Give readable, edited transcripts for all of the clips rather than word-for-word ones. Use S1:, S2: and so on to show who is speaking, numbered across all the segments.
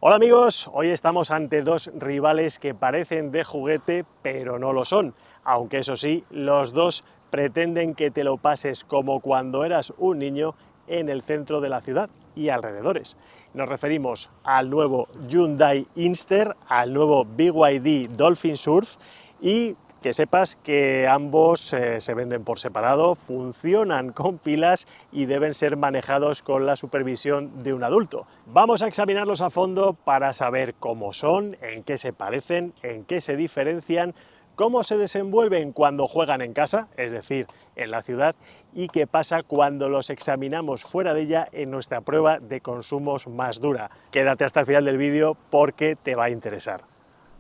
S1: Hola amigos, hoy estamos ante dos rivales que parecen de juguete, pero no lo son. Aunque eso sí, los dos pretenden que te lo pases como cuando eras un niño en el centro de la ciudad y alrededores. Nos referimos al nuevo Hyundai Inster, al nuevo BYD Dolphin Surf y que sepas que ambos se venden por separado, funcionan con pilas y deben ser manejados con la supervisión de un adulto. Vamos a examinarlos a fondo para saber cómo son, en qué se parecen, en qué se diferencian, cómo se desenvuelven cuando juegan en casa, es decir, en la ciudad, y qué pasa cuando los examinamos fuera de ella en nuestra prueba de consumos más dura. Quédate hasta el final del vídeo porque te va a interesar.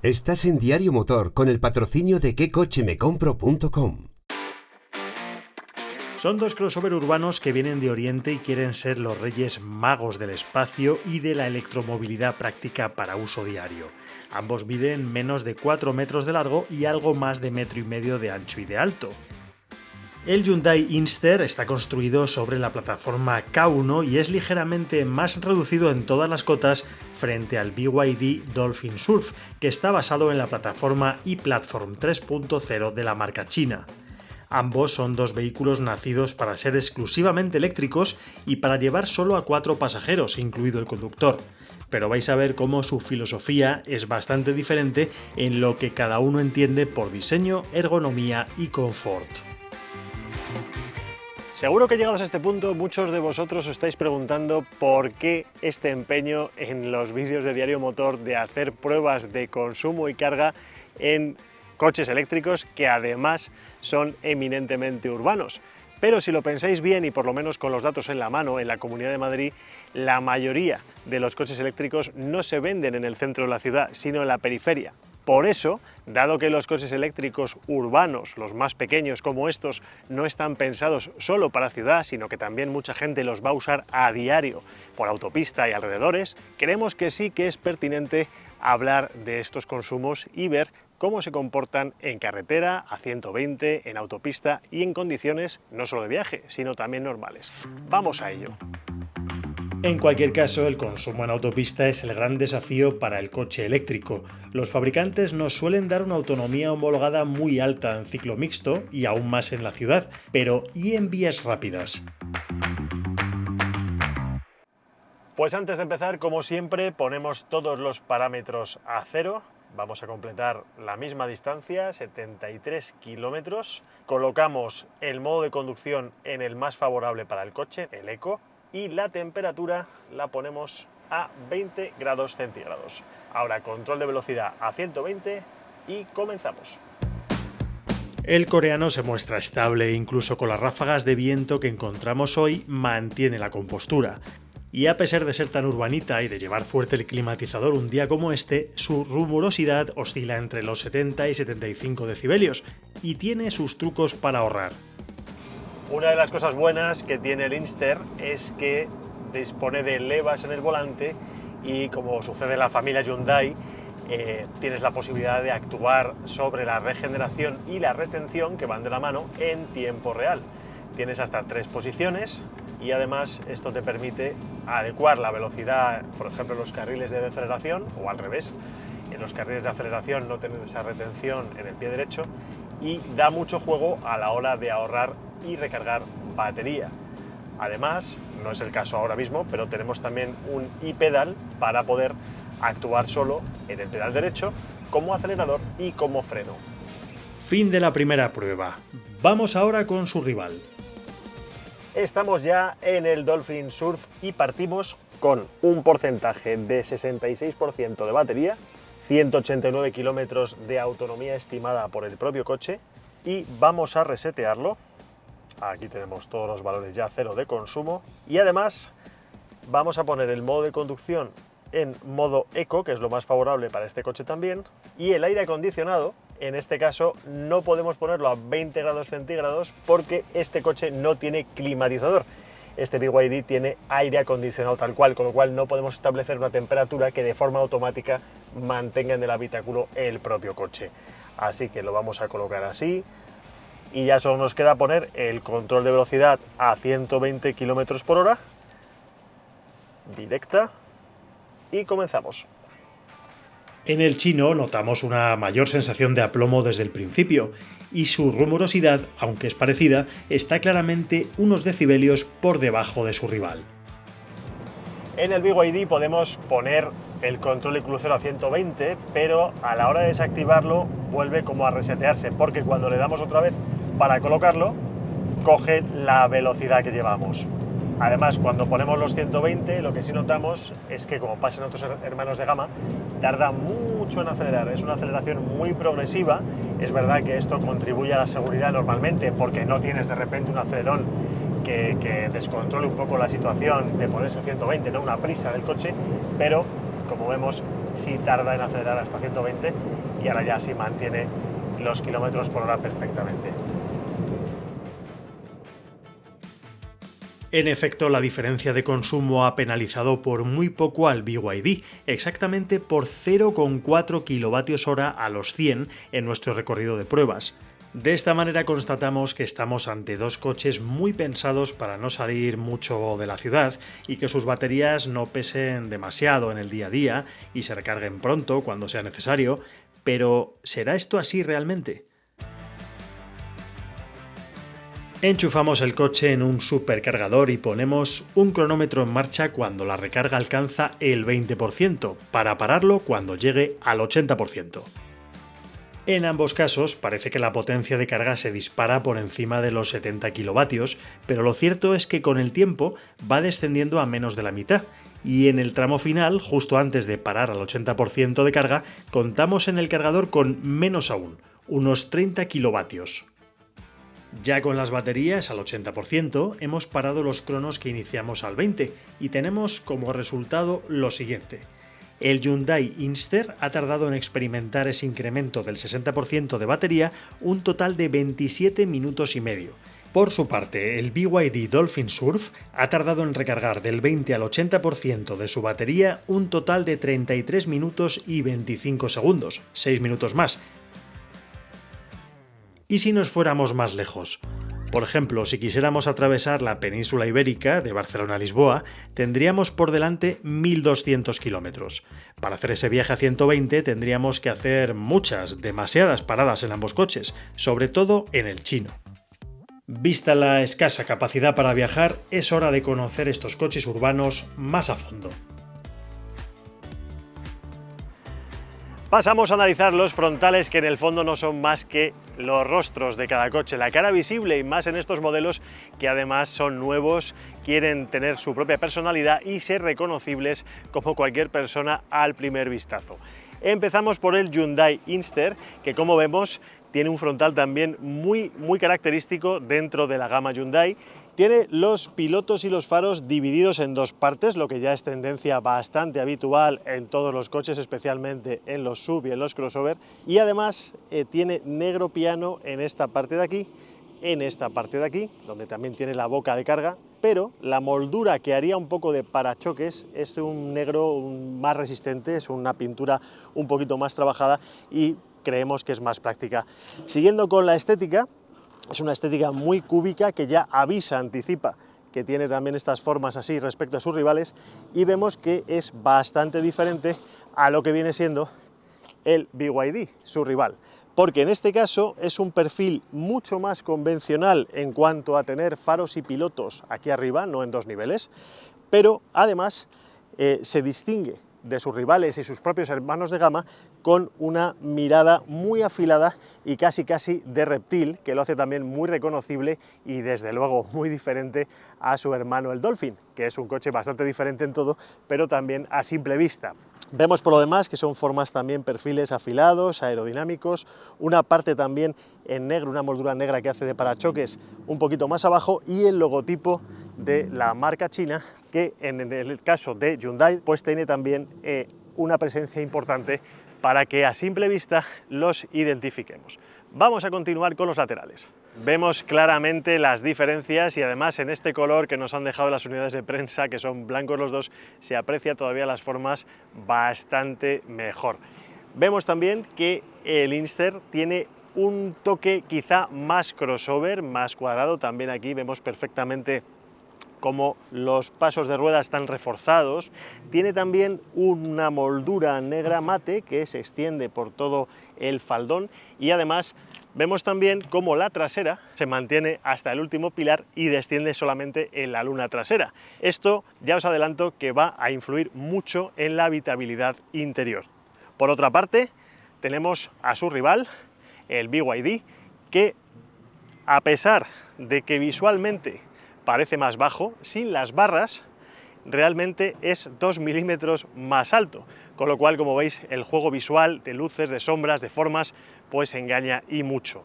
S2: Estás en Diario Motor con el patrocinio de quecochemecompro.com.
S1: Son dos crossover urbanos que vienen de Oriente y quieren ser los reyes magos del espacio y de la electromovilidad práctica para uso diario. Ambos miden menos de 4 metros de largo y algo más de 1,5 metros de ancho y de alto. El Hyundai Inster está construido sobre la plataforma K1 y es ligeramente más reducido en todas las cotas frente al BYD Dolphin Surf, que está basado en la plataforma ePlatform 3.0 de la marca china. Ambos son dos vehículos nacidos para ser exclusivamente eléctricos y para llevar solo a 4 pasajeros, incluido el conductor. Pero vais a ver cómo su filosofía es bastante diferente en lo que cada uno entiende por diseño, ergonomía y confort. Seguro que llegados a este punto muchos de vosotros os estáis preguntando por qué este empeño en los vídeos de Diario Motor de hacer pruebas de consumo y carga en coches eléctricos que además son eminentemente urbanos. Pero si lo pensáis bien y por lo menos con los datos en la mano, en la Comunidad de Madrid, la mayoría de los coches eléctricos no se venden en el centro de la ciudad, sino en la periferia. Por eso, dado que los coches eléctricos urbanos, los más pequeños como estos, no están pensados solo para ciudad, sino que también mucha gente los va a usar a diario por autopista y alrededores, creemos que sí que es pertinente hablar de estos consumos y ver cómo se comportan en carretera, a 120, en autopista y en condiciones no solo de viaje, sino también normales. Vamos a ello. En cualquier caso, el consumo en autopista es el gran desafío para el coche eléctrico. Los fabricantes nos suelen dar una autonomía homologada muy alta en ciclo mixto y aún más en la ciudad, pero ¿y en vías rápidas? Pues antes de empezar, como siempre, ponemos todos los parámetros a cero. Vamos a completar la misma distancia, 73 kilómetros. Colocamos el modo de conducción en el más favorable para el coche, el Eco, y la temperatura la ponemos a 20 grados centígrados. Ahora control de velocidad a 120 y comenzamos. El coreano se muestra estable e incluso con las ráfagas de viento que encontramos hoy mantiene la compostura. Y a pesar de ser tan urbanita y de llevar fuerte el climatizador un día como este, su rumorosidad oscila entre los 70 y 75 decibelios y tiene sus trucos para ahorrar. Una de las cosas buenas que tiene el Inster es que dispone de levas en el volante y, como sucede en la familia Hyundai, tienes la posibilidad de actuar sobre la regeneración y la retención, que van de la mano, en tiempo real. Tienes hasta 3 posiciones y además esto te permite adecuar la velocidad, por ejemplo, en los carriles de deceleración o al revés. En los carriles de aceleración no tener esa retención en el pie derecho y da mucho juego a la hora de ahorrar y recargar batería. Además, no es el caso ahora mismo, pero tenemos también un e-pedal para poder actuar solo en el pedal derecho como acelerador y como freno. Fin de la primera prueba. Vamos ahora con su rival. Estamos ya en el Dolphin Surf y partimos con un porcentaje de 66% de batería, 189 kilómetros de autonomía estimada por el propio coche y vamos a resetearlo. Aquí tenemos todos los valores ya cero de consumo y además vamos a poner el modo de conducción en modo Eco, que es lo más favorable para este coche también, y el aire acondicionado, en este caso no podemos ponerlo a 20 grados centígrados porque este coche no tiene climatizador. Este BYD tiene aire acondicionado tal cual, con lo cual no podemos establecer una temperatura que de forma automática mantenga en el habitáculo el propio coche. Así que lo vamos a colocar así y ya solo nos queda poner el control de velocidad a 120 km/h, directa, y comenzamos.
S3: En el Chino notamos una mayor sensación de aplomo desde el principio, y su rumorosidad, aunque es parecida, está claramente unos decibelios por debajo de su rival.
S1: En el BYD podemos poner el control de crucero a 120, pero a la hora de desactivarlo vuelve como a resetearse, porque cuando le damos otra vez para colocarlo, coge la velocidad que llevamos. Además, cuando ponemos los 120, lo que sí notamos es que, como pasa en otros hermanos de gama, tarda mucho en acelerar. Es una aceleración muy progresiva. Es verdad que esto contribuye a la seguridad normalmente, porque no tienes de repente un acelerón que descontrole un poco la situación de ponerse a 120, no una prisa del coche, pero como vemos, sí tarda en acelerar hasta 120 y ahora ya sí mantiene los kilómetros por hora perfectamente.
S3: En efecto, la diferencia de consumo ha penalizado por muy poco al BYD, exactamente por 0,4 kWh a los 100 en nuestro recorrido de pruebas. De esta manera constatamos que estamos ante dos coches muy pensados para no salir mucho de la ciudad y que sus baterías no pesen demasiado en el día a día y se recarguen pronto cuando sea necesario, pero ¿será esto así realmente? Enchufamos el coche en un supercargador y ponemos un cronómetro en marcha cuando la recarga alcanza el 20%, para pararlo cuando llegue al 80%. En ambos casos parece que la potencia de carga se dispara por encima de los 70 kilovatios, pero lo cierto es que con el tiempo va descendiendo a menos de la mitad, y en el tramo final, justo antes de parar al 80% de carga, contamos en el cargador con menos aún, unos 30 kilovatios. Ya con las baterías al 80%, hemos parado los cronos que iniciamos al 20% y tenemos como resultado lo siguiente. El Hyundai Inster ha tardado en experimentar ese incremento del 60% de batería un total de 27 minutos y medio. Por su parte, el BYD Dolphin Surf ha tardado en recargar del 20 al 80% de su batería un total de 33 minutos y 25 segundos, 6 minutos más. ¿Y si nos fuéramos más lejos? Por ejemplo, si quisiéramos atravesar la península ibérica de Barcelona a Lisboa, tendríamos por delante 1.200 kilómetros. Para hacer ese viaje a 120 tendríamos que hacer demasiadas paradas en ambos coches, sobre todo en el Chino. Vista la escasa capacidad para viajar, es hora de conocer estos coches urbanos más a fondo.
S1: Pasamos a analizar los frontales, que en el fondo no son más que los rostros de cada coche, la cara visible, y más en estos modelos que además son nuevos, quieren tener su propia personalidad y ser reconocibles como cualquier persona al primer vistazo. Empezamos por el Hyundai Inster, que como vemos tiene un frontal también muy característico dentro de la gama Hyundai. Tiene los pilotos y los faros divididos en dos partes, lo que ya es tendencia bastante habitual en todos los coches, especialmente en los SUV y en los crossover. Y además tiene negro piano en esta parte de aquí, en esta parte de aquí, donde también tiene la boca de carga, pero la moldura que haría un poco de parachoques es un negro más resistente, es una pintura un poquito más trabajada y creemos que es más práctica. Siguiendo con la estética, es una estética muy cúbica que ya anticipa que tiene también estas formas así respecto a sus rivales, y vemos que es bastante diferente a lo que viene siendo el BYD, su rival, porque en este caso es un perfil mucho más convencional en cuanto a tener faros y pilotos aquí arriba, no en dos niveles, pero además se distingue de sus rivales y sus propios hermanos de gama con una mirada muy afilada y casi de reptil, que lo hace también muy reconocible y desde luego muy diferente a su hermano el Dolphin, que es un coche bastante diferente en todo, pero también a simple vista. Vemos por lo demás que son formas también, perfiles afilados, aerodinámicos, una parte también en negro, una moldura negra que hace de parachoques un poquito más abajo, y el logotipo de la marca china, que en el caso de Hyundai pues tiene también una presencia importante para que a simple vista los identifiquemos. Vamos a continuar con los laterales. Vemos claramente las diferencias y además en este color que nos han dejado las unidades de prensa, que son blancos los dos, se aprecia todavía las formas bastante mejor. Vemos también que el Inster tiene un toque quizá más crossover, más cuadrado. También aquí vemos perfectamente como los pasos de rueda están reforzados. Tiene también una moldura negra mate que se extiende por todo el faldón y además vemos también cómo la trasera se mantiene hasta el último pilar y desciende solamente en la luna trasera. Esto ya os adelanto que va a influir mucho en la habitabilidad interior. Por otra parte, tenemos a su rival, el BYD, que a pesar de que visualmente parece más bajo, sin las barras realmente es 2 milímetros más alto, con lo cual, como veis, el juego visual de luces, de sombras, de formas, pues engaña y mucho.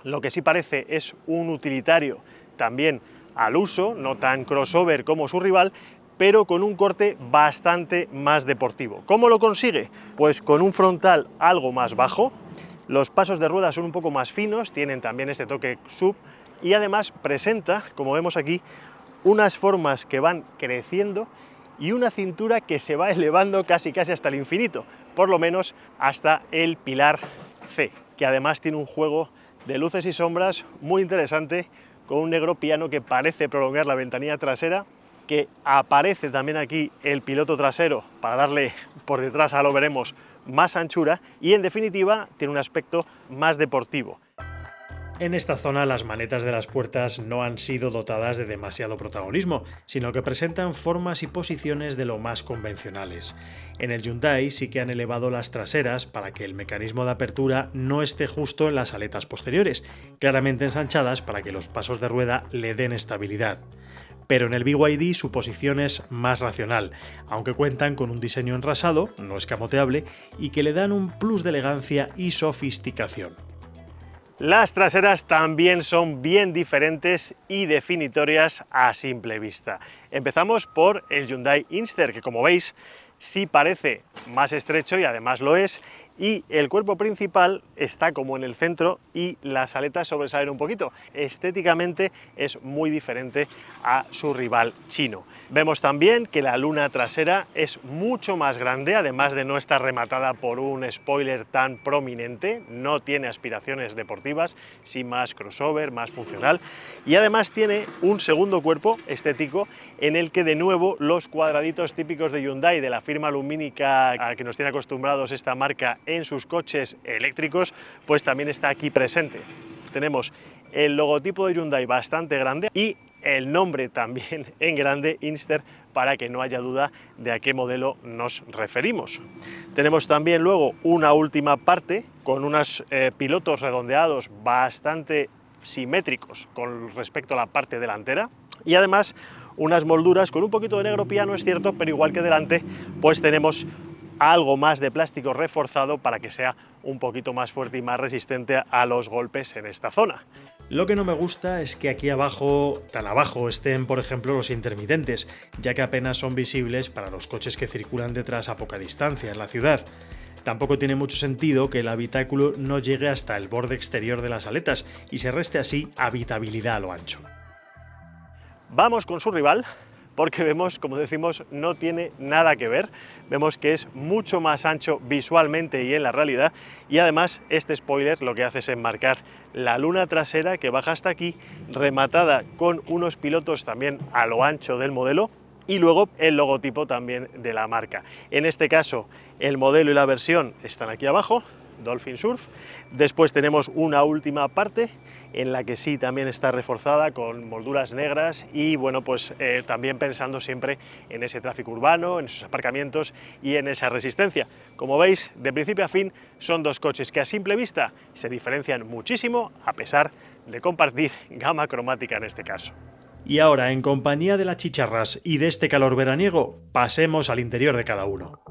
S1: Lo que sí parece es un utilitario también al uso, no tan crossover como su rival, pero con un corte bastante más deportivo. ¿Cómo lo consigue? Pues con un frontal algo más bajo, los pasos de ruedas son un poco más finos, tienen también este toque sub y además presenta, como vemos aquí, unas formas que van creciendo y una cintura que se va elevando casi hasta el infinito, por lo menos hasta el pilar C, que además tiene un juego de luces y sombras muy interesante, con un negro piano que parece prolongar la ventanilla trasera, que aparece también aquí el piloto trasero para darle por detrás, ahora lo veremos, más anchura y en definitiva tiene un aspecto más deportivo.
S3: En esta zona las manetas de las puertas no han sido dotadas de demasiado protagonismo, sino que presentan formas y posiciones de lo más convencionales. En el Hyundai sí que han elevado las traseras para que el mecanismo de apertura no esté justo en las aletas posteriores, claramente ensanchadas para que los pasos de rueda le den estabilidad. Pero en el BYD su posición es más racional, aunque cuentan con un diseño enrasado, no escamoteable, y que le dan un plus de elegancia y sofisticación.
S1: Las traseras también son bien diferentes y definitorias a simple vista. Empezamos por el Hyundai Inster, que como veis sí parece más estrecho y además lo es, y el cuerpo principal está como en el centro y las aletas sobresalen un poquito. Estéticamente es muy diferente a su rival chino. Vemos también que la luna trasera es mucho más grande, además de no estar rematada por un spoiler tan prominente, no tiene aspiraciones deportivas, sí más crossover, más funcional, y además tiene un segundo cuerpo estético en el que de nuevo los cuadraditos típicos de Hyundai, de la firma lumínica a que nos tiene acostumbrados esta marca en sus coches eléctricos, pues también está aquí presente. Tenemos el logotipo de Hyundai bastante grande y el nombre también en grande, Inster, para que no haya duda de a qué modelo nos referimos. Tenemos también luego una última parte con unos pilotos redondeados bastante simétricos con respecto a la parte delantera y además unas molduras con un poquito de negro piano, es cierto, pero igual que delante, pues tenemos algo más de plástico reforzado para que sea un poquito más fuerte y más resistente a los golpes en esta zona.
S3: Lo que no me gusta es que aquí abajo, tan abajo, estén por ejemplo los intermitentes, ya que apenas son visibles para los coches que circulan detrás a poca distancia en la ciudad. Tampoco tiene mucho sentido que el habitáculo no llegue hasta el borde exterior de las aletas y se reste así habitabilidad a lo ancho.
S1: Vamos con su rival, porque vemos, como decimos, no tiene nada que ver. Vemos que es mucho más ancho visualmente y en la realidad, y además este spoiler lo que hace es enmarcar la luna trasera que baja hasta aquí, rematada con unos pilotos también a lo ancho del modelo, y luego el logotipo también de la marca. En este caso el modelo y la versión están aquí abajo, Dolphin Surf. Después tenemos una última parte en la que sí también está reforzada con molduras negras y bueno, pues también pensando siempre en ese tráfico urbano, en esos aparcamientos y en esa resistencia. Como veis, de principio a fin son dos coches que a simple vista se diferencian muchísimo, a pesar de compartir gama cromática en este caso.
S3: Y ahora, en compañía de las chicharras y de este calor veraniego, pasemos al interior de cada uno.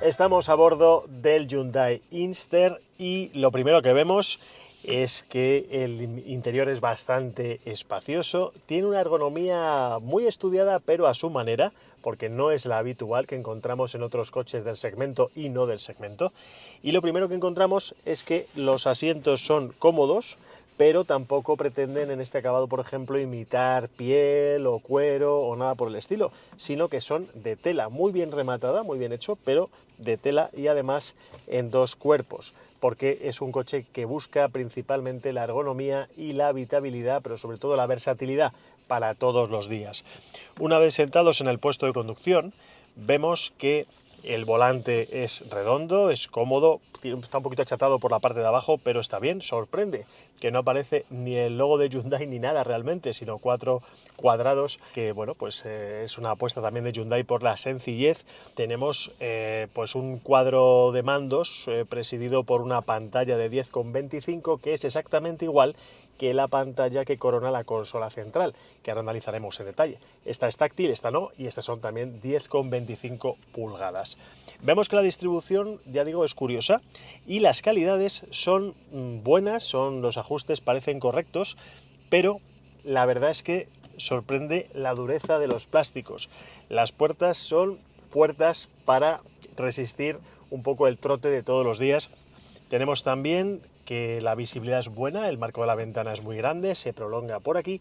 S1: Estamos a bordo del Hyundai Inster y lo primero que vemos es que el interior es bastante espacioso, tiene una ergonomía muy estudiada pero a su manera, porque no es la habitual que encontramos en otros coches del segmento y no del segmento. Y lo primero que encontramos es que los asientos son cómodos, pero tampoco pretenden en este acabado, por ejemplo, imitar piel o cuero o nada por el estilo, sino que son de tela, muy bien rematada, muy bien hecho, pero de tela y además en dos cuerpos, porque es un coche que busca principalmente principalmente la ergonomía y la habitabilidad, pero sobre todo la versatilidad para todos los días. Una vez sentados en el puesto de conducción, vemos que el volante es redondo, es cómodo, está un poquito achatado por la parte de abajo, pero está bien. Sorprende que no aparece ni el logo de Hyundai ni nada realmente, sino 4 cuadrados, que bueno, pues es una apuesta también de Hyundai por la sencillez. Tenemos pues un cuadro de mandos presidido por una pantalla de 10,25, que es exactamente igual que la pantalla que corona la consola central, que ahora analizaremos en detalle. Esta es táctil, esta no, y estas son también 10,25 pulgadas. Vemos que la distribución, ya digo, es curiosa y las calidades son buenas, los ajustes parecen correctos, pero la verdad es que sorprende la dureza de los plásticos. Las puertas son puertas para resistir un poco el trote de todos los días. Tenemos también que la visibilidad es buena, el marco de la ventana es muy grande, se prolonga por aquí.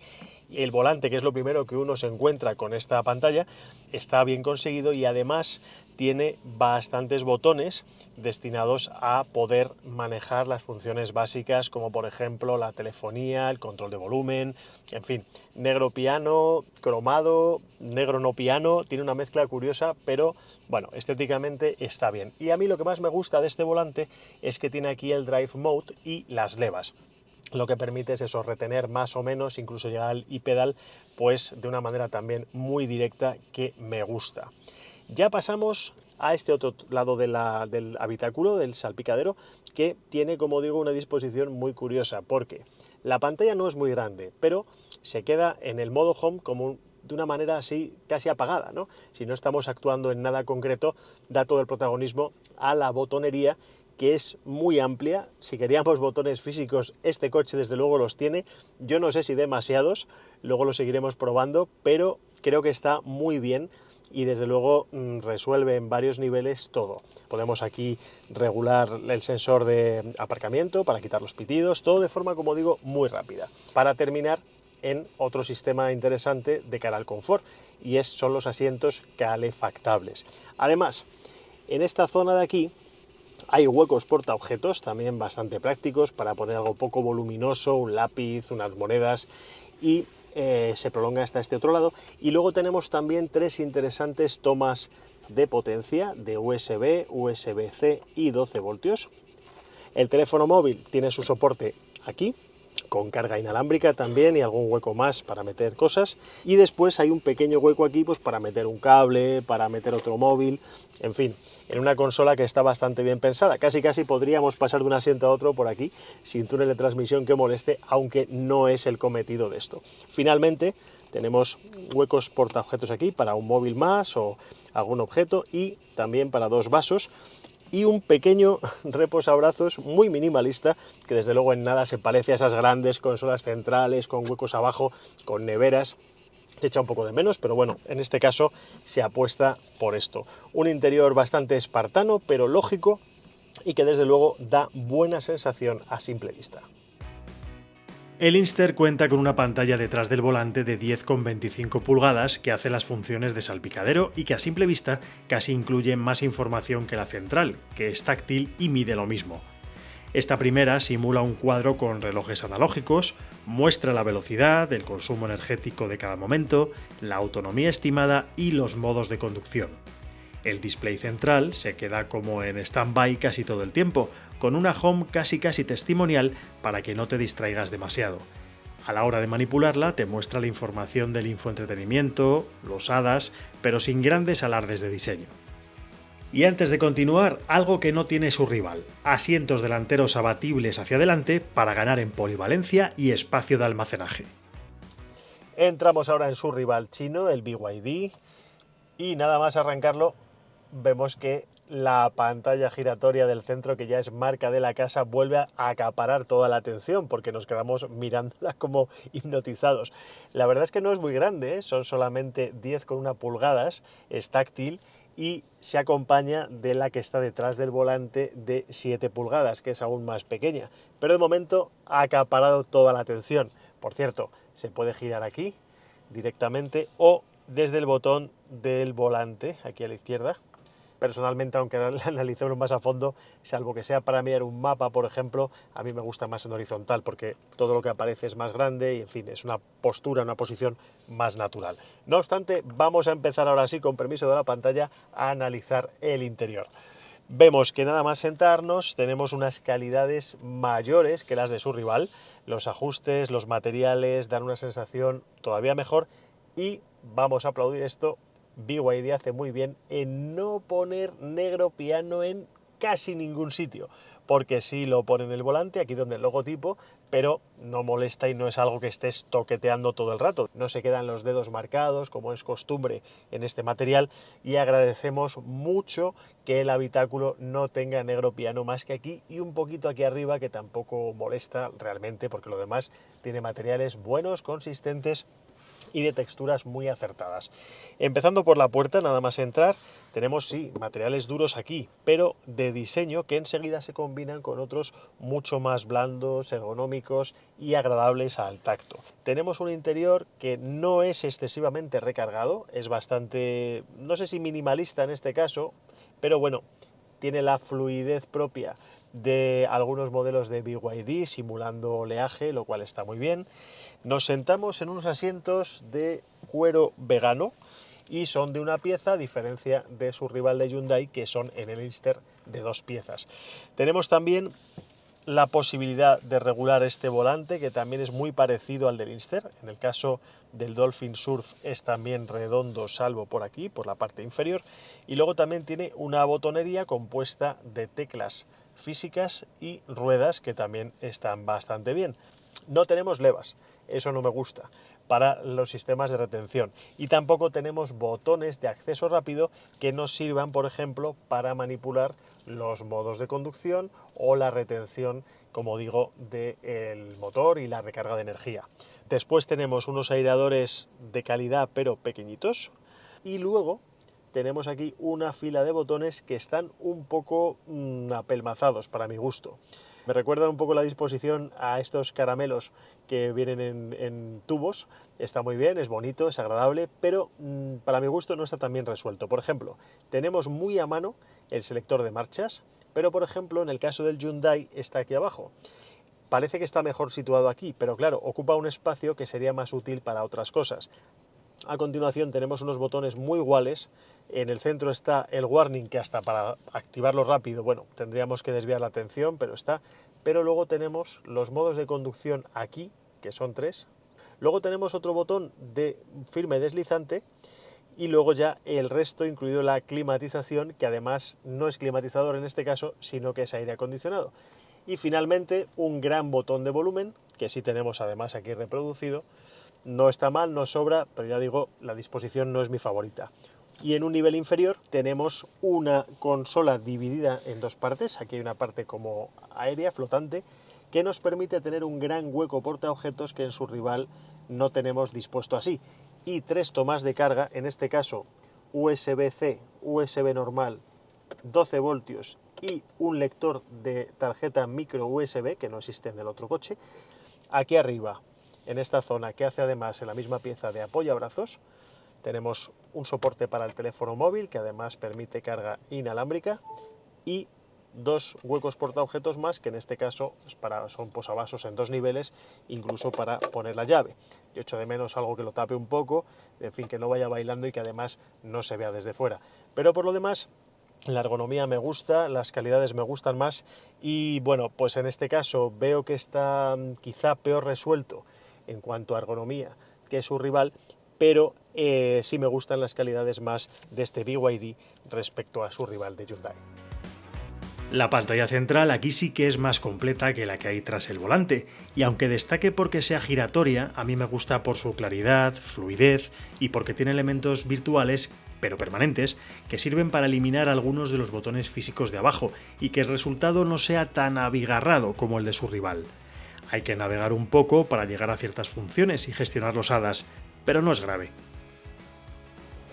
S1: El volante, que es lo primero que uno se encuentra con esta pantalla, está bien conseguido y además tiene bastantes botones destinados a poder manejar las funciones básicas, como por ejemplo la telefonía, el control de volumen, en fin, negro piano, cromado, negro no piano, tiene una mezcla curiosa, pero bueno, estéticamente está bien. Y a mí lo que más me gusta de este volante es que tiene aquí el Drive Mode y las levas. Lo que permite es eso, retener más o menos, incluso llegar al e-pedal, pues de una manera también muy directa que me gusta. Ya pasamos a este otro lado del habitáculo, del salpicadero, que tiene, como digo, una disposición muy curiosa, porque la pantalla no es muy grande, pero se queda en el modo home como de una manera así casi apagada, ¿no? Si no estamos actuando en nada concreto, da todo el protagonismo a la botonería, que es muy amplia. Si queríamos botones físicos, este coche desde luego los tiene. Yo no sé si demasiados, luego lo seguiremos probando, pero creo que está muy bien y desde luego resuelve en varios niveles todo. Podemos aquí regular el sensor de aparcamiento para quitar los pitidos, todo de forma, como digo, muy rápida. Para terminar, en otro sistema interesante de cara al confort, y son los asientos calefactables. Además, en esta zona de aquí hay huecos portaobjetos también bastante prácticos para poner algo poco voluminoso, un lápiz, unas monedas, y se prolonga hasta este otro lado. Y luego tenemos también 3 interesantes tomas de potencia de USB, USB-C y 12 voltios. El teléfono móvil tiene su soporte aquí, con carga inalámbrica también y algún hueco más para meter cosas. Y después hay un pequeño hueco aquí pues para meter un cable, para meter otro móvil, en fin, en una consola que está bastante bien pensada. Casi podríamos pasar de un asiento a otro por aquí sin túnel de transmisión que moleste, aunque no es el cometido de esto. Finalmente tenemos huecos portaobjetos aquí para un móvil más o algún objeto, y también para 2 vasos y un pequeño reposabrazos muy minimalista, que desde luego en nada se parece a esas grandes consolas centrales con huecos abajo, con neveras. Se echa un poco de menos, pero bueno, en este caso se apuesta por esto. Un interior bastante espartano, pero lógico, y que desde luego da buena sensación a simple vista.
S3: El Inster cuenta con una pantalla detrás del volante de 10,25 pulgadas que hace las funciones de salpicadero y que a simple vista casi incluye más información que la central, que es táctil y mide lo mismo. Esta primera simula un cuadro con relojes analógicos, muestra la velocidad, el consumo energético de cada momento, la autonomía estimada y los modos de conducción. El display central se queda como en stand-by casi todo el tiempo, con una home casi testimonial para que no te distraigas demasiado. A la hora de manipularla te muestra la información del infoentretenimiento, los HADAS, pero sin grandes alardes de diseño. Y antes de continuar, algo que no tiene su rival: asientos delanteros abatibles hacia adelante para ganar en polivalencia y espacio de almacenaje.
S1: Entramos ahora en su rival chino, el BYD, y nada más arrancarlo vemos que la pantalla giratoria del centro, que ya es marca de la casa, vuelve a acaparar toda la atención porque nos quedamos mirándola como hipnotizados. La verdad es que no es muy grande, ¿eh? Son solamente 10,1 pulgadas, es táctil y se acompaña de la que está detrás del volante de 7 pulgadas, que es aún más pequeña, pero de momento ha acaparado toda la atención. Por cierto, se puede girar aquí directamente o desde el botón del volante, aquí a la izquierda. Personalmente, aunque la analicemos más a fondo, salvo que sea para mirar un mapa, por ejemplo, a mí me gusta más en horizontal porque todo lo que aparece es más grande y, en fin, es una postura, una posición más natural. No obstante, vamos a empezar ahora sí, con permiso de la pantalla, a analizar el interior. Vemos que nada más sentarnos tenemos unas calidades mayores que las de su rival. Los ajustes, los materiales dan una sensación todavía mejor y vamos a aplaudir esto. BYD hace muy bien en no poner negro piano en casi ningún sitio, porque sí lo pone en el volante, aquí donde el logotipo, pero no molesta y no es algo que estés toqueteando todo el rato. No se quedan los dedos marcados, como es costumbre en este material, y agradecemos mucho que el habitáculo no tenga negro piano más que aquí y un poquito aquí arriba, que tampoco molesta realmente, porque lo demás tiene materiales buenos, consistentes y de texturas muy acertadas. Empezando por la puerta, nada más entrar, tenemos sí, materiales duros aquí, pero de diseño que enseguida se combinan con otros mucho más blandos, ergonómicos y agradables al tacto. Tenemos un interior que no es excesivamente recargado, es bastante, no sé si minimalista en este caso, pero bueno, tiene la fluidez propia de algunos modelos de BYD simulando oleaje, lo cual está muy bien. Nos sentamos en unos asientos de cuero vegano y son de una pieza, a diferencia de su rival de Hyundai, que son en el Inster de 2 piezas. Tenemos también la posibilidad de regular este volante, que también es muy parecido al del Inster. En el caso del Dolphin Surf es también redondo, salvo por aquí, por la parte inferior. Y luego también tiene una botonería compuesta de teclas físicas y ruedas, que también están bastante bien. No tenemos levas, eso no me gusta, para los sistemas de retención, y tampoco tenemos botones de acceso rápido que nos sirvan, por ejemplo, para manipular los modos de conducción o la retención, como digo, del motor y la recarga de energía. Después tenemos unos aireadores de calidad pero pequeñitos, y luego tenemos aquí una fila de botones que están un poco apelmazados para mi gusto. Me recuerda un poco la disposición a estos caramelos que vienen en tubos. Está muy bien, es bonito, es agradable, pero para mi gusto no está tan bien resuelto. Por ejemplo, tenemos muy a mano el selector de marchas, pero por ejemplo en el caso del Hyundai está aquí abajo. Parece que está mejor situado aquí, pero claro, ocupa un espacio que sería más útil para otras cosas. A continuación tenemos unos botones muy iguales. En el centro está el warning, que hasta para activarlo rápido, bueno, tendríamos que desviar la atención, pero está. Pero luego tenemos los modos de conducción aquí, que son 3. Luego tenemos otro botón de firme deslizante y luego ya el resto, incluido la climatización, que además no es climatizador en este caso, sino que es aire acondicionado. Y finalmente un gran botón de volumen, que sí tenemos además aquí reproducido. No está mal, no sobra, pero ya digo, la disposición no es mi favorita. Y en un nivel inferior tenemos una consola dividida en 2 partes. Aquí hay una parte como aérea, flotante, que nos permite tener un gran hueco portaobjetos que en su rival no tenemos dispuesto así. Y 3 tomas de carga, en este caso USB-C, USB normal, 12 voltios y un lector de tarjeta micro USB, que no existe en el otro coche. Aquí arriba, en esta zona, que hace además en la misma pieza de apoyabrazos, tenemos un soporte para el teléfono móvil, que además permite carga inalámbrica, y 2 huecos portaobjetos más, que en este caso son posavasos en 2 niveles, incluso para poner la llave. Yo echo de menos algo que lo tape un poco, en fin, que no vaya bailando y que además no se vea desde fuera. Pero por lo demás, la ergonomía me gusta, las calidades me gustan más, y bueno, pues en este caso veo que está quizá peor resuelto en cuanto a ergonomía que su rival, pero sí me gustan las calidades más de este BYD respecto a su rival de Hyundai.
S3: La pantalla central aquí sí que es más completa que la que hay tras el volante, y aunque destaque porque sea giratoria, a mí me gusta por su claridad, fluidez y porque tiene elementos virtuales, pero permanentes, que sirven para eliminar algunos de los botones físicos de abajo y que el resultado no sea tan abigarrado como el de su rival. Hay que navegar un poco para llegar a ciertas funciones y gestionar los HADAS, pero no es grave.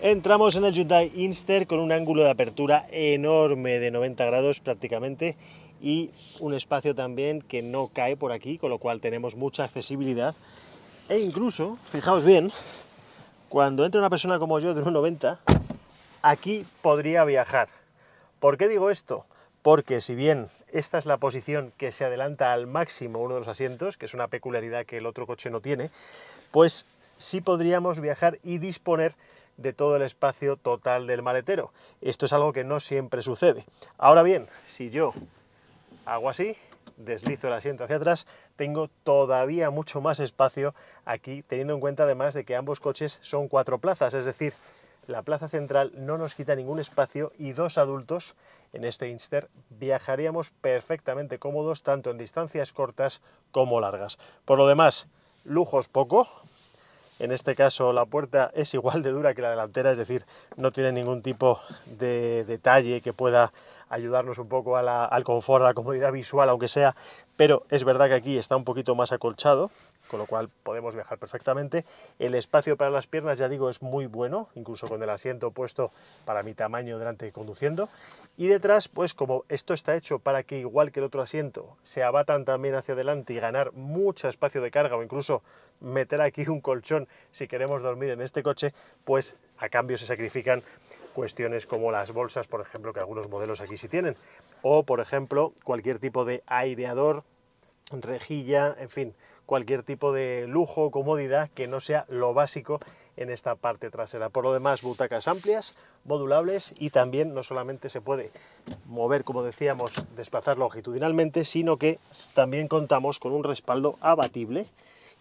S1: Entramos en el Hyundai Inster con un ángulo de apertura enorme de 90 grados prácticamente y un espacio también que no cae por aquí, con lo cual tenemos mucha accesibilidad. E incluso, fijaos bien, cuando entra una persona como yo de 1,90, aquí podría viajar. ¿Por qué digo esto? Porque si bien esta es la posición que se adelanta al máximo uno de los asientos, que es una peculiaridad que el otro coche no tiene, pues sí podríamos viajar y disponer de todo el espacio total del maletero. Esto es algo que no siempre sucede. Ahora bien, si yo hago así, deslizo el asiento hacia atrás, tengo todavía mucho más espacio aquí, teniendo en cuenta además de que ambos coches son 4 plazas, es decir, la plaza central no nos quita ningún espacio y 2 adultos en este Inster viajaríamos perfectamente cómodos tanto en distancias cortas como largas. Por lo demás, lujos poco. En este caso la puerta es igual de dura que la delantera, es decir, no tiene ningún tipo de detalle que pueda ayudarnos un poco al confort, a la comodidad visual, aunque sea, pero es verdad que aquí está un poquito más acolchado, con lo cual podemos viajar perfectamente. El espacio para las piernas, ya digo, es muy bueno, incluso con el asiento puesto para mi tamaño delante conduciendo. Y detrás, pues como esto está hecho para que, igual que el otro asiento, se abatan también hacia adelante y ganar mucho espacio de carga o incluso meter aquí un colchón si queremos dormir en este coche, pues a cambio se sacrifican cuestiones como las bolsas, por ejemplo, que algunos modelos aquí sí tienen, o por ejemplo cualquier tipo de aireador, rejilla, en fin, cualquier tipo de lujo o comodidad que no sea lo básico en esta parte trasera. Por lo demás, butacas amplias, modulables y también no solamente se puede mover, como decíamos, desplazar longitudinalmente, sino que también contamos con un respaldo abatible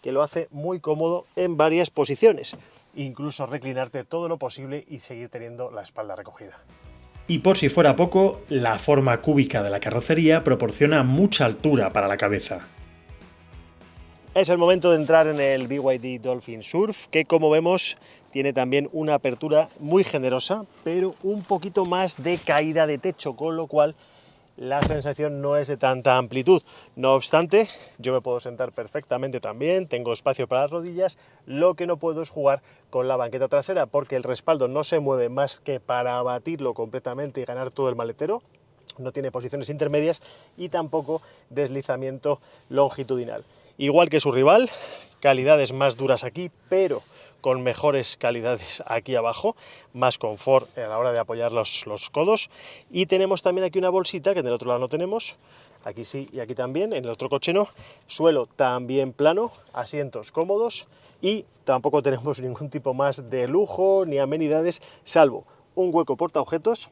S1: que lo hace muy cómodo en varias posiciones, incluso reclinarte todo lo posible y seguir teniendo la espalda recogida.
S3: Y por si fuera poco, la forma cúbica de la carrocería proporciona mucha altura para la cabeza.
S1: Es el momento de entrar en el BYD Dolphin Surf, que como vemos tiene también una apertura muy generosa, pero un poquito más de caída de techo, con lo cual la sensación no es de tanta amplitud. No obstante, yo me puedo sentar perfectamente también, tengo espacio para las rodillas, lo que no puedo es jugar con la banqueta trasera, porque el respaldo no se mueve más que para abatirlo completamente y ganar todo el maletero, no tiene posiciones intermedias y tampoco deslizamiento longitudinal. Igual que su rival, calidades más duras aquí, pero con mejores calidades aquí abajo, más confort a la hora de apoyar los codos. Y tenemos también aquí una bolsita, que en el otro lado no tenemos, aquí sí y aquí también, en el otro coche no. Suelo también plano, asientos cómodos y tampoco tenemos ningún tipo más de lujo ni amenidades, salvo un hueco portaobjetos,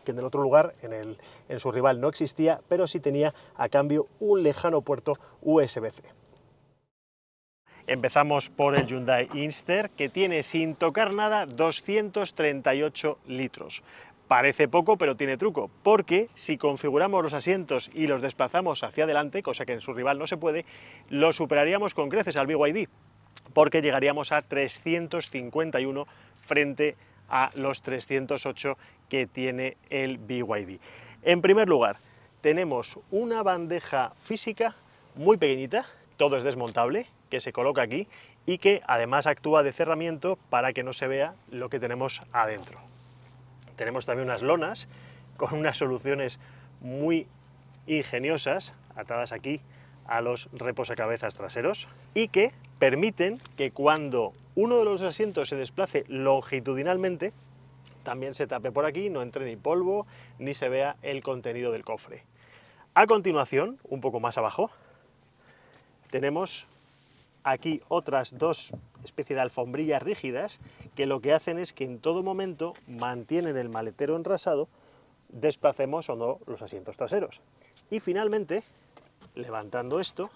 S1: que en el otro lugar, en su rival, no existía, pero sí tenía a cambio un lejano puerto USB-C. Empezamos por el Hyundai Inster, que tiene, sin tocar nada, 238 litros. Parece poco, pero tiene truco, porque si configuramos los asientos y los desplazamos hacia adelante, cosa que en su rival no se puede, lo superaríamos con creces al BYD, porque llegaríamos a 351 frente a los 308 que tiene el BYD. En primer lugar, tenemos una bandeja física muy pequeñita, todo es desmontable, que se coloca aquí y que además actúa de cerramiento para que no se vea lo que tenemos adentro. Tenemos también unas lonas con unas soluciones muy ingeniosas atadas aquí a los reposacabezas traseros y que permiten que cuando uno de los asientos se desplace longitudinalmente también se tape por aquí, no entre ni polvo ni se vea el contenido del cofre. A continuación, un poco más abajo, tenemos aquí otras dos especies de alfombrillas rígidas que lo que hacen es que en todo momento mantienen el maletero enrasado, desplacemos o no los asientos traseros. Y finalmente, levantando esto,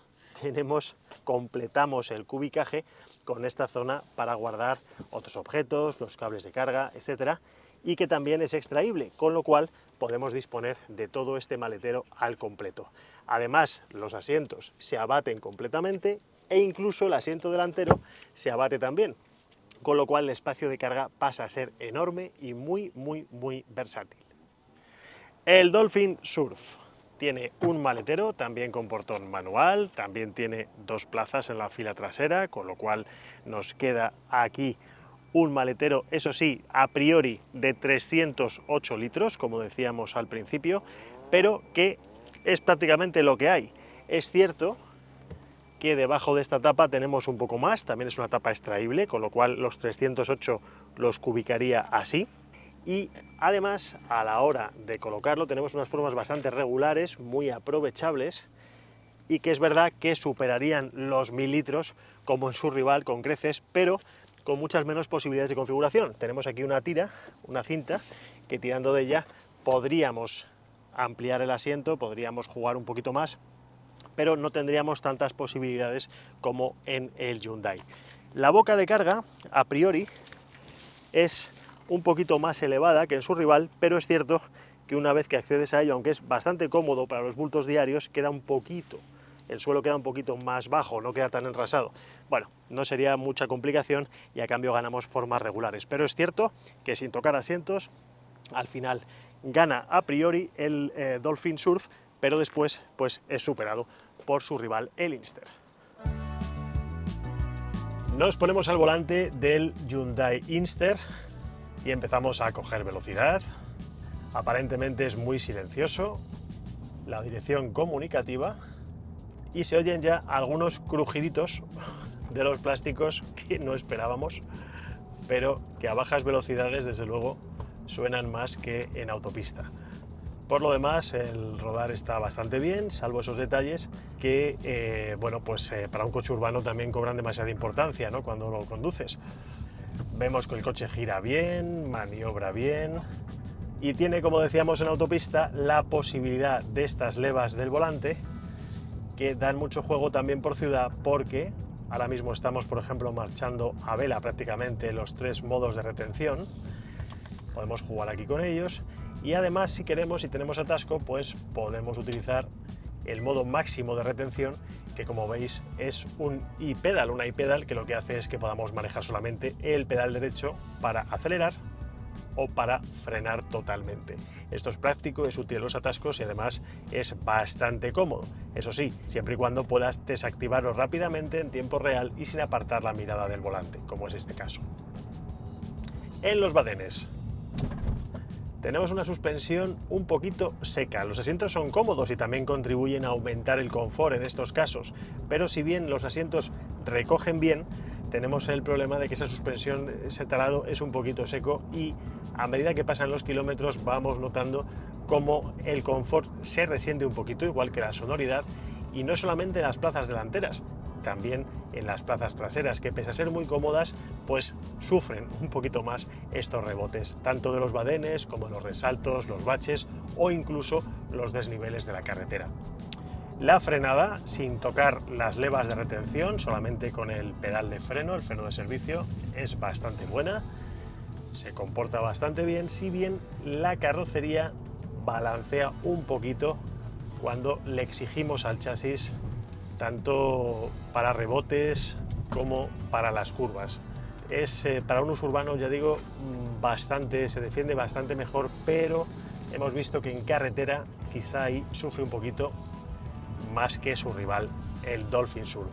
S1: completamos el cubicaje con esta zona para guardar otros objetos, los cables de carga, etcétera, y que también es extraíble, con lo cual podemos disponer de todo este maletero al completo. Además, los asientos se abaten completamente e incluso el asiento delantero se abate también, con lo cual el espacio de carga pasa a ser enorme y muy versátil. El Dolphin Surf tiene un maletero también con portón manual, también tiene 2 plazas en la fila trasera, con lo cual nos queda aquí un maletero, eso sí, a priori de 308 litros, como decíamos al principio, pero que es prácticamente lo que hay. Es cierto que debajo de esta tapa tenemos un poco más, también es una tapa extraíble, con lo cual los 308 los cubicaría así. y además a la hora de colocarlo tenemos unas formas bastante regulares, muy aprovechables, y que es verdad que superarían los 1000 litros como en su rival con creces, pero con muchas menos posibilidades de configuración. Tenemos aquí una tira, una cinta, que tirando de ella podríamos ampliar el asiento, podríamos jugar un poquito más, pero no tendríamos tantas posibilidades como en el Hyundai. La boca de carga, a priori, es un poquito más elevada que en su rival, pero es cierto que una vez que accedes a ello, aunque es bastante cómodo para los bultos diarios, queda un poquito, el suelo queda un poquito más bajo, no queda tan enrasado. Bueno, no sería mucha complicación y a cambio ganamos formas regulares, pero es cierto que sin tocar asientos, al final gana a priori el Dolphin Surf, pero después pues es superado por su rival, el Inster. Nos ponemos al volante del Hyundai Inster y empezamos a coger velocidad. Aparentemente es muy silencioso, la dirección comunicativa, y se oyen ya algunos crujiditos de los plásticos que no esperábamos, pero que a bajas velocidades desde luego suenan más que en autopista. Por lo demás, el rodar está bastante bien, salvo esos detalles que, para un coche urbano también cobran demasiada importancia, ¿no?, cuando lo conduces. Vemos que el coche gira bien, maniobra bien y tiene, como decíamos en autopista, la posibilidad de estas levas del volante que dan mucho juego también por ciudad, porque ahora mismo estamos, por ejemplo, marchando a vela prácticamente los 3 modos de retención. Podemos jugar aquí con ellos y además, si queremos, si tenemos atasco, pues podemos utilizar el modo máximo de retención, que como veis es un e-pedal, una e-pedal que lo que hace es que podamos manejar solamente el pedal derecho para acelerar o para frenar totalmente. Esto es práctico, es útil en los atascos y además es bastante cómodo. Eso sí, siempre y cuando puedas desactivarlo rápidamente en tiempo real y sin apartar la mirada del volante, como es este caso. En los badenes tenemos una suspensión un poquito seca. Los asientos son cómodos y también contribuyen a aumentar el confort en estos casos, pero si bien los asientos recogen bien, tenemos el problema de que esa suspensión, ese talado es un poquito seco, y a medida que pasan los kilómetros vamos notando cómo el confort se resiente un poquito, igual que la sonoridad, y no solamente en las plazas delanteras, también en las plazas traseras, que pese a ser muy cómodas, pues sufren un poquito más estos rebotes, tanto de los badenes como de los resaltos, los baches o incluso los desniveles de la carretera. La frenada, sin tocar las levas de retención, solamente con el pedal de freno, el freno de servicio, es bastante buena, se comporta bastante bien, si bien la carrocería balancea un poquito cuando le exigimos al chasis tanto para rebotes como para las curvas. Es para un uso urbano, ya digo, se defiende bastante mejor, pero hemos visto que en carretera quizá ahí sufre un poquito más que su rival, el Dolphin Surf.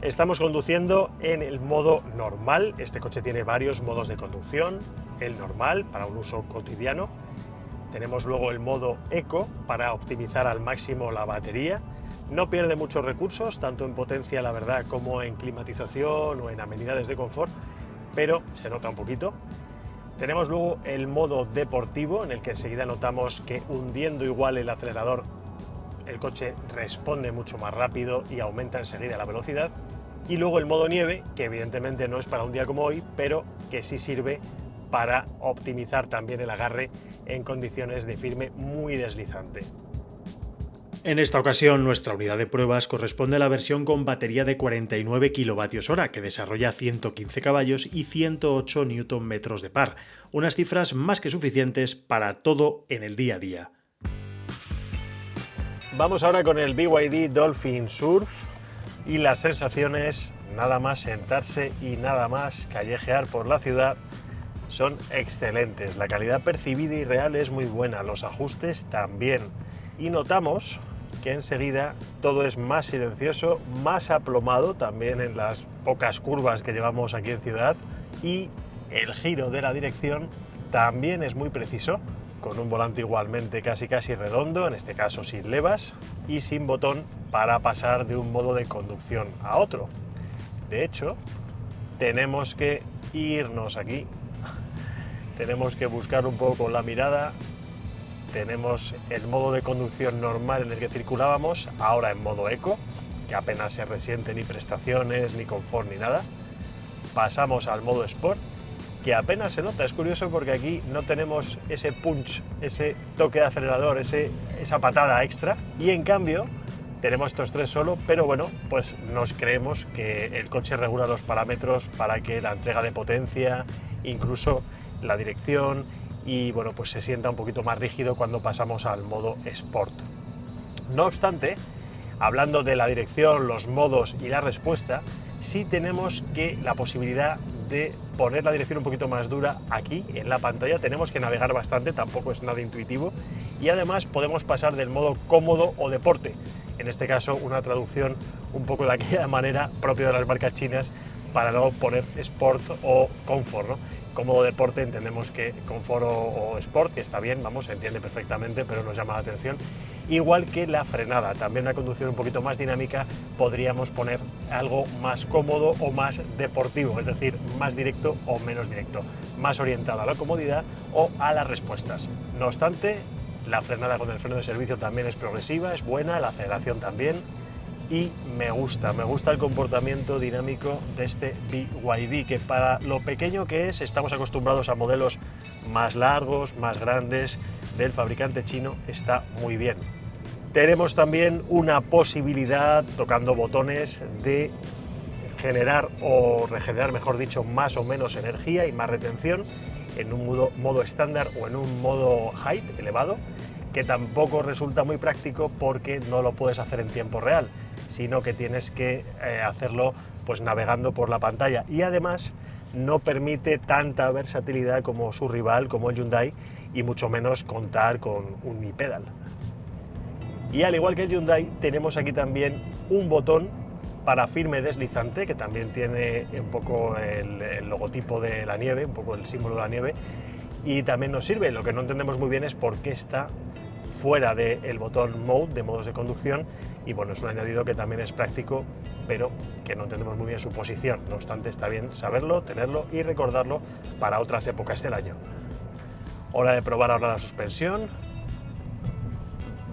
S1: Estamos conduciendo en el modo normal. Este coche tiene varios modos de conducción. El normal, para un uso cotidiano. Tenemos luego el modo Eco, para optimizar al máximo la batería. No pierde muchos recursos, tanto en potencia, la verdad, como en climatización o en amenidades de confort, pero se nota un poquito. Tenemos luego el modo deportivo, en el que enseguida notamos que hundiendo igual el acelerador, el coche responde mucho más rápido y aumenta enseguida la velocidad. Y luego el modo nieve, que evidentemente no es para un día como hoy, pero que sí sirve para optimizar también el agarre en condiciones de firme muy deslizante.
S3: En esta ocasión, nuestra unidad de pruebas corresponde a la versión con batería de 49 kWh, que desarrolla 115 caballos y 108 Nm de par, unas cifras más que suficientes para todo en el día a día.
S1: Vamos ahora con el BYD Dolphin Surf y las sensaciones, nada más sentarse y nada más callejear por la ciudad, son excelentes. La calidad percibida y real es muy buena, los ajustes también. Y notamos que enseguida todo es más silencioso, más aplomado también en las pocas curvas que llevamos aquí en ciudad, y el giro de la dirección también es muy preciso, con un volante igualmente casi redondo, en este caso sin levas y sin botón para pasar de un modo de conducción a otro. De hecho, tenemos que irnos aquí tenemos que buscar un poco con la mirada. Tenemos el modo de conducción normal en el que circulábamos, ahora en modo eco, que apenas se resiente ni prestaciones, ni confort, ni nada. Pasamos al modo sport, que apenas se nota. Es curioso porque aquí no tenemos ese punch, ese toque de acelerador, esa patada extra, y en cambio tenemos estos tres solo, pero bueno, pues nos creemos que el coche regula los parámetros para que la entrega de potencia, incluso la dirección, y bueno, pues se sienta un poquito más rígido cuando pasamos al modo Sport. No obstante, hablando de la dirección, los modos y la respuesta, sí tenemos que la posibilidad de poner la dirección un poquito más dura aquí en la pantalla. Tenemos que navegar bastante, tampoco es nada intuitivo, y además podemos pasar del modo cómodo o deporte, en este caso una traducción un poco de aquella manera propia de las marcas chinas para no poner Sport o Comfort, ¿no? Cómodo deporte entendemos que Comfort o Sport, que está bien, vamos, se entiende perfectamente, pero nos llama la atención. Igual que la frenada, también una conducción un poquito más dinámica, podríamos poner algo más cómodo o más deportivo, es decir, más directo o menos directo, más orientado a la comodidad o a las respuestas. No obstante, la frenada con el freno de servicio también es progresiva, es buena, la aceleración también, y me gusta el comportamiento dinámico de este BYD, que para lo pequeño que es, estamos acostumbrados a modelos más largos, más grandes del fabricante chino, está muy bien. Tenemos también una posibilidad, tocando botones, de generar o regenerar, mejor dicho, más o menos energía y más retención en un modo estándar o en un modo high, elevado, que tampoco resulta muy práctico porque no lo puedes hacer en tiempo real, sino que tienes que hacerlo pues navegando por la pantalla, y además no permite tanta versatilidad como su rival, como el Hyundai, y mucho menos contar con un mi-pedal. Y al igual que el Hyundai, tenemos aquí también un botón para firme deslizante, que también tiene un poco el logotipo de la nieve, un poco el símbolo de la nieve, y también nos sirve. Lo que no entendemos muy bien es por qué está fuera del botón Mode, de modos de conducción, y bueno, es un añadido que también es práctico, pero que no entendemos muy bien su posición. No obstante, está bien saberlo, tenerlo y recordarlo para otras épocas del año. Hora de probar ahora la suspensión.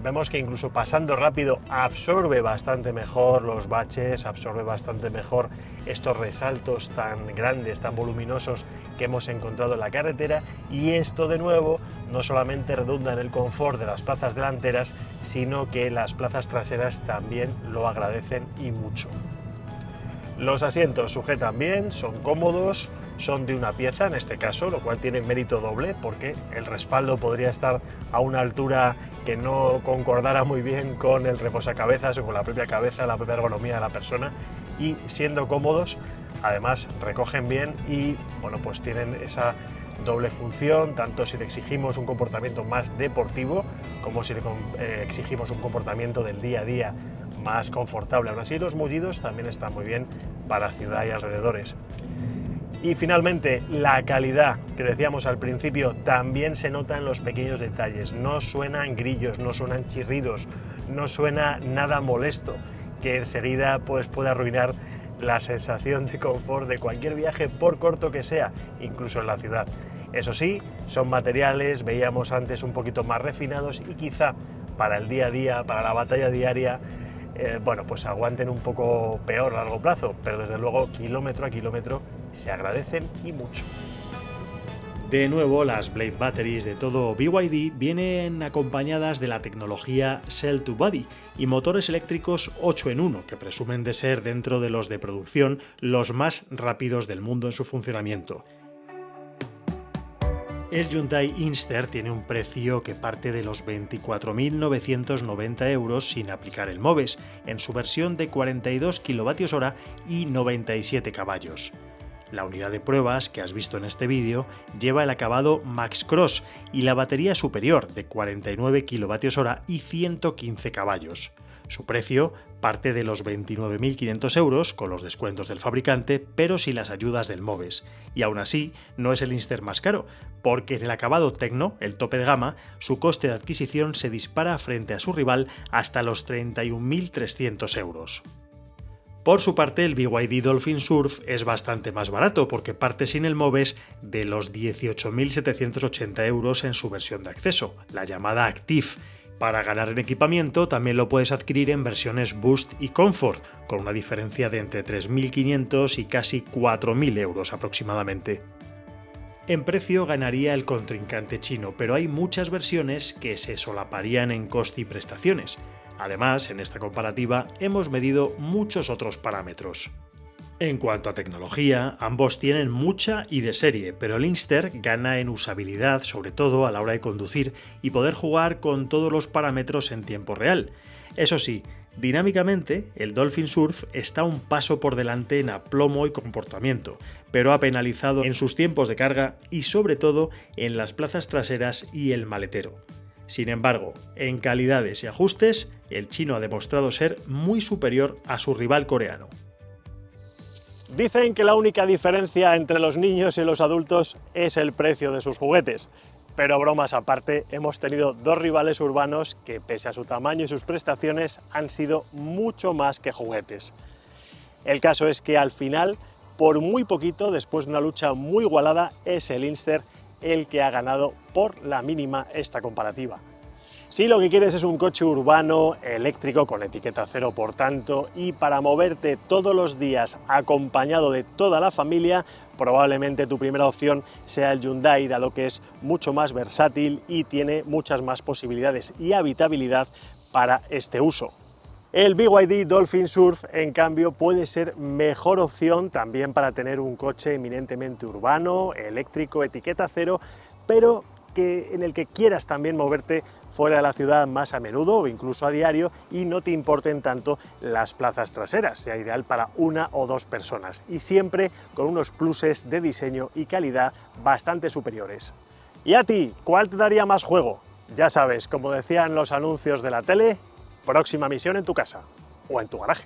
S1: Vemos que incluso pasando rápido absorbe bastante mejor los baches, absorbe bastante mejor estos resaltos tan grandes, tan voluminosos que hemos encontrado en la carretera, y esto de nuevo no solamente redunda en el confort de las plazas delanteras, sino que las plazas traseras también lo agradecen y mucho. Los asientos sujetan bien, son cómodos, son de una pieza en este caso, lo cual tiene mérito doble porque el respaldo podría estar a una altura que no concordara muy bien con el reposacabezas o con la propia cabeza, la propia ergonomía de la persona, y siendo cómodos, además recogen bien y bueno, pues tienen esa doble función, tanto si le exigimos un comportamiento más deportivo como si le exigimos un comportamiento del día a día más confortable. Aún así, los mullidos también están muy bien para ciudad y alrededores. Y finalmente, la calidad que decíamos al principio también se nota en los pequeños detalles. No suenan grillos, no suenan chirridos, no suena nada molesto, que enseguida pues, puede arruinar la sensación de confort de cualquier viaje, por corto que sea, incluso en la ciudad. Eso sí, son materiales, veíamos antes, un poquito más refinados, y quizá para el día a día, para la batalla diaria, bueno, pues aguanten un poco peor a largo plazo, pero desde luego kilómetro a kilómetro se agradecen y mucho.
S3: De nuevo, las Blade Batteries de todo BYD vienen acompañadas de la tecnología Cell to Body y motores eléctricos 8 en 1, que presumen de ser, dentro de los de producción, los más rápidos del mundo en su funcionamiento. El Hyundai Inster tiene un precio que parte de los 24.990 euros sin aplicar el MOVES, en su versión de 42 kWh y 97 caballos. La unidad de pruebas que has visto en este vídeo lleva el acabado Max Cross y la batería superior de 49 kWh y 115 caballos. Su precio parte de los 29.500 euros con los descuentos del fabricante, pero sin las ayudas del MOVES. Y aún así, no es el Inster más caro, porque en el acabado Tecno, el tope de gama, su coste de adquisición se dispara frente a su rival hasta los 31.300 euros. Por su parte, el BYD Dolphin Surf es bastante más barato porque parte sin el MOVES de los 18.780 euros en su versión de acceso, la llamada Active. Para ganar en equipamiento también lo puedes adquirir en versiones Boost y Comfort, con una diferencia de entre 3.500 y casi 4.000 euros aproximadamente. En precio ganaría el contrincante chino, pero hay muchas versiones que se solaparían en coste y prestaciones. Además, en esta comparativa hemos medido muchos otros parámetros. En cuanto a tecnología, ambos tienen mucha y de serie, pero el Inster gana en usabilidad, sobre todo a la hora de conducir y poder jugar con todos los parámetros en tiempo real. Eso sí, dinámicamente, el Dolphin Surf está un paso por delante en aplomo y comportamiento, pero ha penalizado en sus tiempos de carga y sobre todo en las plazas traseras y el maletero. Sin embargo, en calidades y ajustes, el chino ha demostrado ser muy superior a su rival coreano.
S1: Dicen que la única diferencia entre los niños y los adultos es el precio de sus juguetes. Pero bromas aparte, hemos tenido dos rivales urbanos que, pese a su tamaño y sus prestaciones, han sido mucho más que juguetes. El caso es que al final, por muy poquito, después de una lucha muy igualada, es el Inster el que ha ganado por la mínima esta comparativa. Si lo que quieres es un coche urbano, eléctrico, con etiqueta cero por tanto, y para moverte todos los días acompañado de toda la familia, probablemente tu primera opción sea el Hyundai, dado que es mucho más versátil y tiene muchas más posibilidades y habitabilidad para este uso. El BYD Dolphin Surf, en cambio, puede ser mejor opción también para tener un coche eminentemente urbano, eléctrico, etiqueta cero, pero en el que quieras también moverte fuera de la ciudad más a menudo o incluso a diario y no te importen tanto las plazas traseras, sea ideal para una o dos personas y siempre con unos pluses de diseño y calidad bastante superiores. ¿Y a ti, cuál te daría más juego? Ya sabes, como decían los anuncios de la tele, próxima misión en tu casa o en tu garaje.